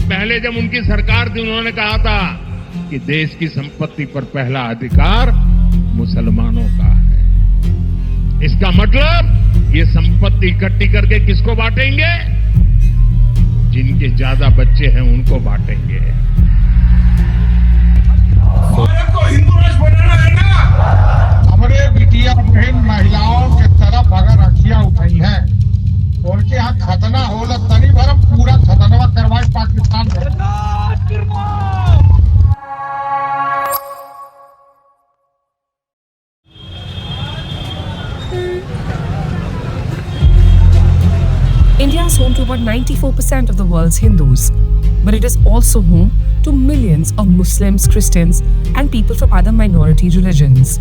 पहले जब उनकी सरकार थी उन्होंने कहा था कि देश की संपत्ति पर पहला अधिकार मुसलमानों का है। इसका मतलब ये संपत्ति इकट्ठी करके किसको बांटेंगे? जिनके ज्यादा बच्चे हैं उनको बांटेंगे। भारत को हिंदू राष्ट्र बनाना है ना। हमारे बिटिया बहन महिलाओं के तरफ अगर अखियां उठाई है तो उनके यहाँ खतना होला तनी भर पूरा खतनवा करवाए पाकिस्तान में। India is home to about 94% of the world's Hindus, but it is also home to millions of Muslims, Christians, and people from other minority religions.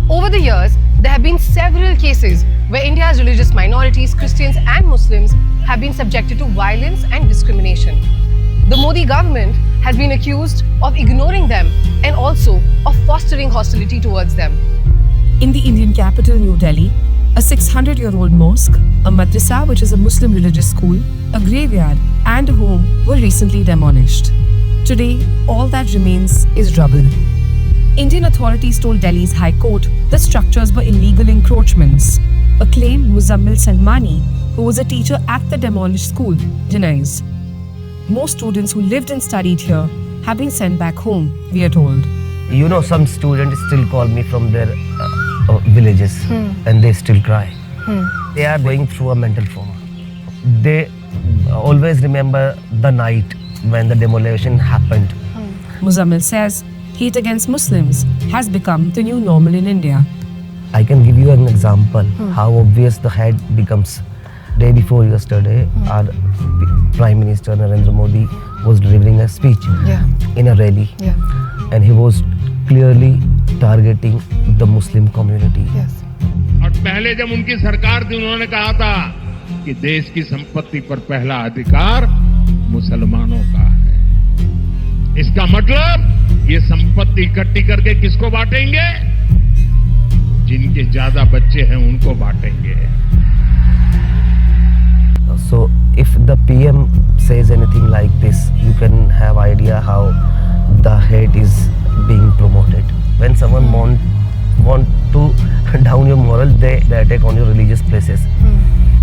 Over the years, there have been several cases where India's religious minorities, Christians and Muslims have been subjected to violence and discrimination. The Modi government has been accused of ignoring them and also of fostering hostility towards them. In the Indian capital, New Delhi, a 600-year-old mosque, a madrasa, which is a Muslim religious school, a graveyard, and a home were recently demolished. Today, all that remains is rubble. Indian authorities told Delhi's High Court the structures were illegal encroachments, a claim Muzammil Salmani, who was a teacher at the demolished school, denies. Most students who lived and studied here have been sent back home, we are told. You know, some students still call me from their villages and they still cry. They are going through a mental trauma. They always remember the night when the demolition happened. Muzammil says hate against Muslims has become the new normal in India. I can give you an example how obvious the hate becomes. Day before yesterday, our Prime Minister Narendra Modi was delivering a speech in a rally, and he was clearly targeting the Muslim community. और पहले जब उनकी सरकार थी उन्होंने कहा था कि देश की संपत्ति पर पहला अधिकार मुसलमानों का है। इसका मतलब ये संपत्ति इकट्ठी करके किसको बांटेंगे? जिनके ज्यादा बच्चे हैं उनको बांटेंगे। So if the PM says anything like this, you can have idea how the hate is being promoted. When someone want to down your moral, they attack on your religious places.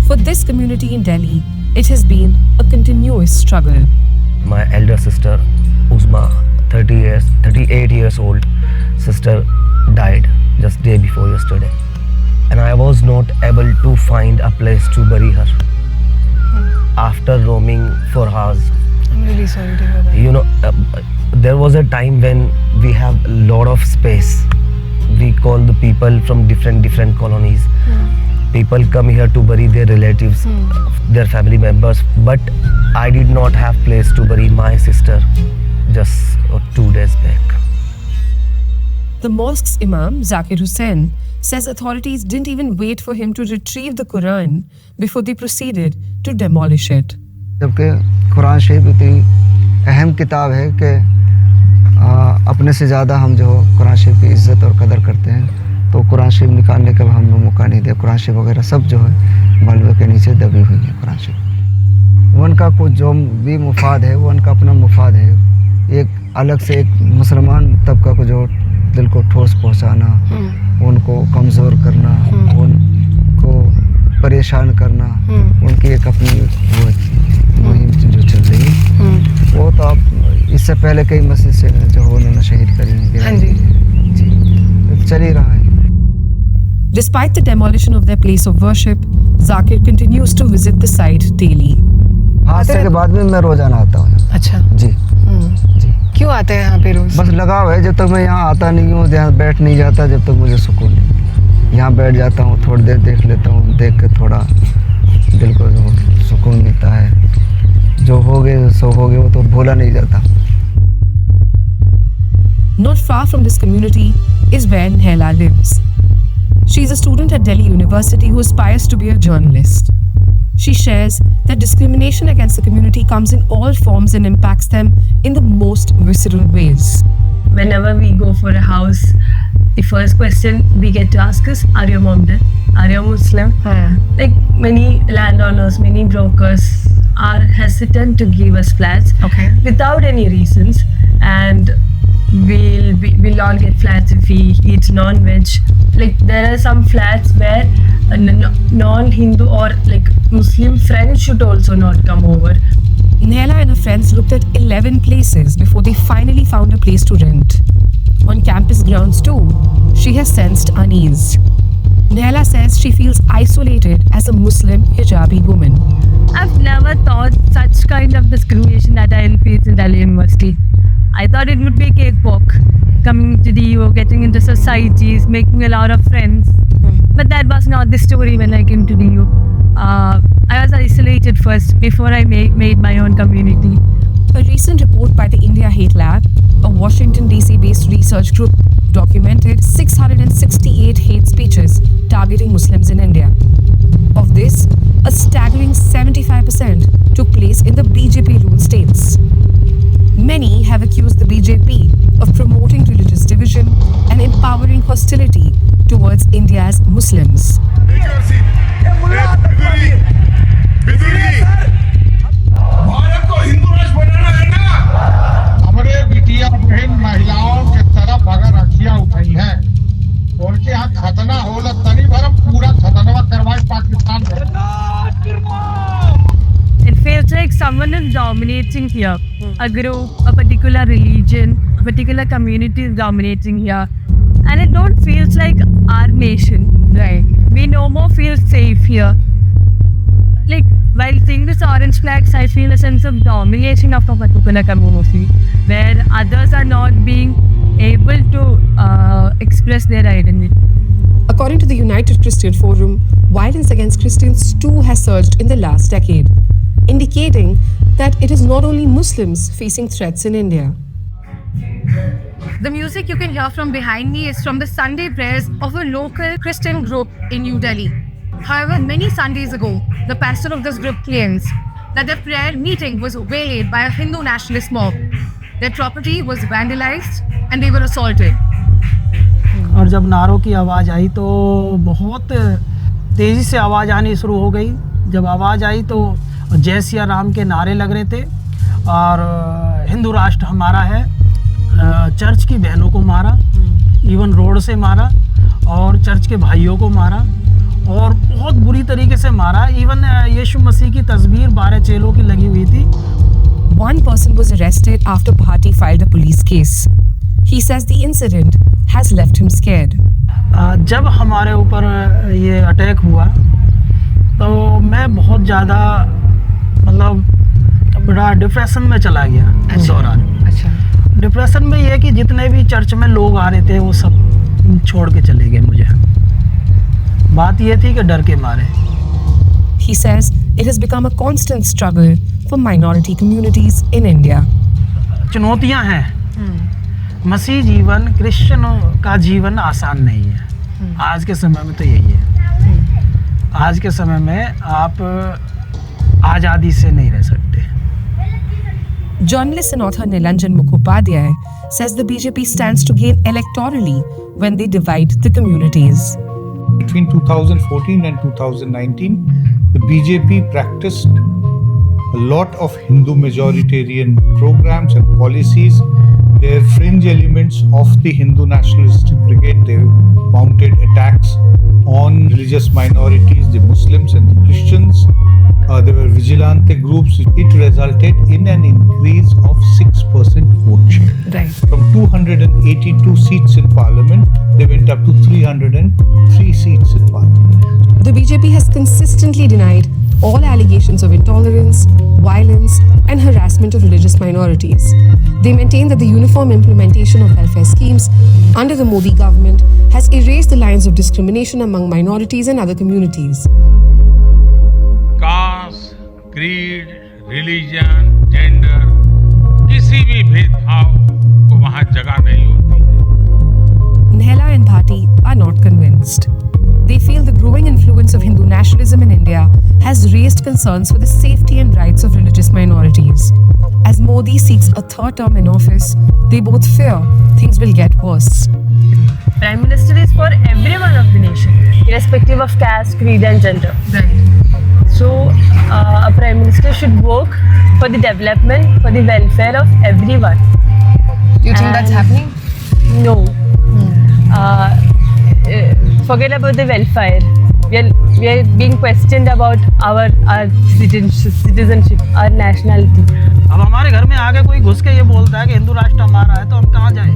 For this community in Delhi, it has been a continuous struggle. My elder sister, Uzma, 38 years old, sister died just day before yesterday. And I was not able to find a place to bury her. After roaming for hours. I'm really sorry to hear that. You know, there was a time when we have a lot of space. We call the people from different colonies. People come here to bury their relatives, their family members. But I did not have place to bury my sister just 2 days back. The mosque's Imam, Zakir Hussain, says authorities didn't even wait for him to retrieve the Quran before they proceeded to demolish it. जबकि कुरान शरीफ इतनी अहम किताब है कि अपने से ज़्यादा हम जो कुरान शरीफ की इज़्ज़त और कदर करते हैं, तो कुरान शरीफ निकालने का हमें मौका नहीं दिया। कुरान शरीफ वगैरह सब जो है मलबे के नीचे दबी हुई है कुरान शरीफ। उनका कुछ जो भी मुफाद है वो उनका अपना मुफाद है। एक अलग से एक मुसलमान तबका को जो दिल को ठोस पहुंचाना, उनको कमज़ोर करना, उनको परेशान करना, उनकी एक अपनी वो मुहिम जो चल रही है, वो तो आप इससे पहले कई मस्जिद से जो उन्होंने शहीद करी है, जी चल ही रहा है। Despite the demolition of their place of worship, Zakir continues to visit the site daily. हादसे के बाद में मैं रोजाना आता हूँ। अच्छा जी जी। क्यों आते हैं यहाँ पे रोज? बस लगाव है, जब तक मैं यहाँ आता नहीं हूँ, यहाँ बैठ नहीं जाता जब तक मुझे सुकून नहीं। यहाँ बैठ जाता हूँ, थोड़ी देर देख लेता हूँ, देख के थोड़ा दिल को सुकून मिलता है। जो हो गए सो हो गए, वो तो भूला नहीं जाता। Not far from this community is where Nehla lives. She is a student at Delhi University who aspires to be a journalist. She shares that discrimination against the community comes in all forms and impacts them in the most visceral ways. Whenever we go for a house, the first question we get to ask is, are you Mohammedan? Are you Muslim? Like many landowners, many brokers are hesitant to give us flats without any reasons, and we'll all get flats if we eat non-veg. Like there are some flats where a non-Hindu or like Muslim friends should also not come over. Nehla and her friends looked at 11 places before they finally found a place to rent. On campus grounds too, she has sensed unease. Nehla says she feels isolated as a Muslim hijabi woman. I've never thought such kind of discrimination that I'll face in Delhi University. I thought it would be a cakewalk, coming to the EU, getting into societies, making a lot of friends. But that was not the story when I came to the EU. I was isolated first before I made my own community. A recent report by the India Hate Lab, a Washington DC based research group, documented 668 hate speeches targeting Muslims in India. Of this, a staggering 75% took place in the BJP-ruled states. Many have accused the BJP of promoting religious division and empowering hostility towards India's Muslims. Bharat को हिंदू राष्ट्र बनाना है ना? हमारे बिटिया बहन महिलाओं के तरफ अगर रखियां उठाई हैं तो उनके यहाँ खतना होला तनी भरम पूरा खतनवा करवाए पाकिस्तान में। It feels like someone is dominating here. A group, a particular religion, a particular community is dominating here. And it don't feels like our nation. Right. We no more feel safe here. Like while seeing this orange flags, I feel a sense of domination of a particular community where others are not being able to express their identity. According to the United Christian Forum, violence against Christians too has surged in the last decade, indicating that it is not only Muslims facing threats in India. The music you can hear from behind me is from the Sunday prayers of a local Christian group in New Delhi. However, many Sundays ago, the pastor of this group claims that their prayer meeting was waylaid by a Hindu nationalist mob. Their property was vandalized and they were assaulted. और जब नारों की आवाज़ आई तो बहुत तेज़ी से आवाज़ आनी शुरू हो गई। जब आवाज़ आई तो जय सिया राम के नारे लग रहे थे और हिंदू राष्ट्र हमारा है। चर्च की बहनों को मारा, इवन रोड से मारा और चर्च के भाइयों को मारा और बहुत बुरी तरीके से मारा। इवन यीशु मसीह की तस्वीर 12 चेलों की लगी हुई थी। One person was arrested after Bharti filed a police case. He says the incident has left him scared. जब हमारे ऊपर ये अटैक हुआ तो मैं बहुत ज़्यादा मतलब बड़ा डिप्रेशन में चला गया उस दौरान। डिप्रेशन में ये कि जितने भी चर्च में लोग आ रहे थे वो सब छोड़ के चले गए मुझे। बात ये थी कि डर के मारे। He says it has become a constant struggle for minority communities in India. चुनौतियां हैं। मसीह जीवन, क्रिश्चियनों का जीवन आसान नहीं है। आज के समय में तो यही है। आज के समय में आप आज़ादी से नहीं रह सकते। Journalist and author Nilanjan Mukhopadhyay says the BJP stands to gain electorally when they divide the communities. Between 2014 and 2019, the BJP practiced a lot of Hindu majoritarian programs and policies. Their fringe elements of the Hindu Nationalist Brigade, they mounted attacks on religious minorities, the Muslims and the Christians. There were vigilante groups. It resulted in an increase of 6% vote share. Right. From 282 seats in parliament, they went up to 303 seats in parliament. The BJP has consistently denied all allegations of intolerance, violence, and harassment of religious minorities. They maintain that the uniform implementation of welfare schemes under the Modi government has erased the lines of discrimination among minorities and other communities. Caste, creed, religion, gender, किसी भी भेदभाव को वहां जगह नहीं होती। Nehla and Bharti are not convinced. They feel the growing influence of Hindu nationalism in India has raised concerns for the safety and rights of religious minorities. As Modi seeks a third term in office, they both fear things will get worse. Prime Minister is for everyone of the nation, irrespective of caste, creed and gender. Right. So a prime minister should work for the development, for the welfare of everyone. Do you think that's happening? No. Forget about the welfare. We are being questioned about our citizenship, our nationality. अब हमारे घर में आके कोई घुस के ये बोलता है कि हिंदू राष्ट्र हमारा है, तो हम कहाँ जाएं?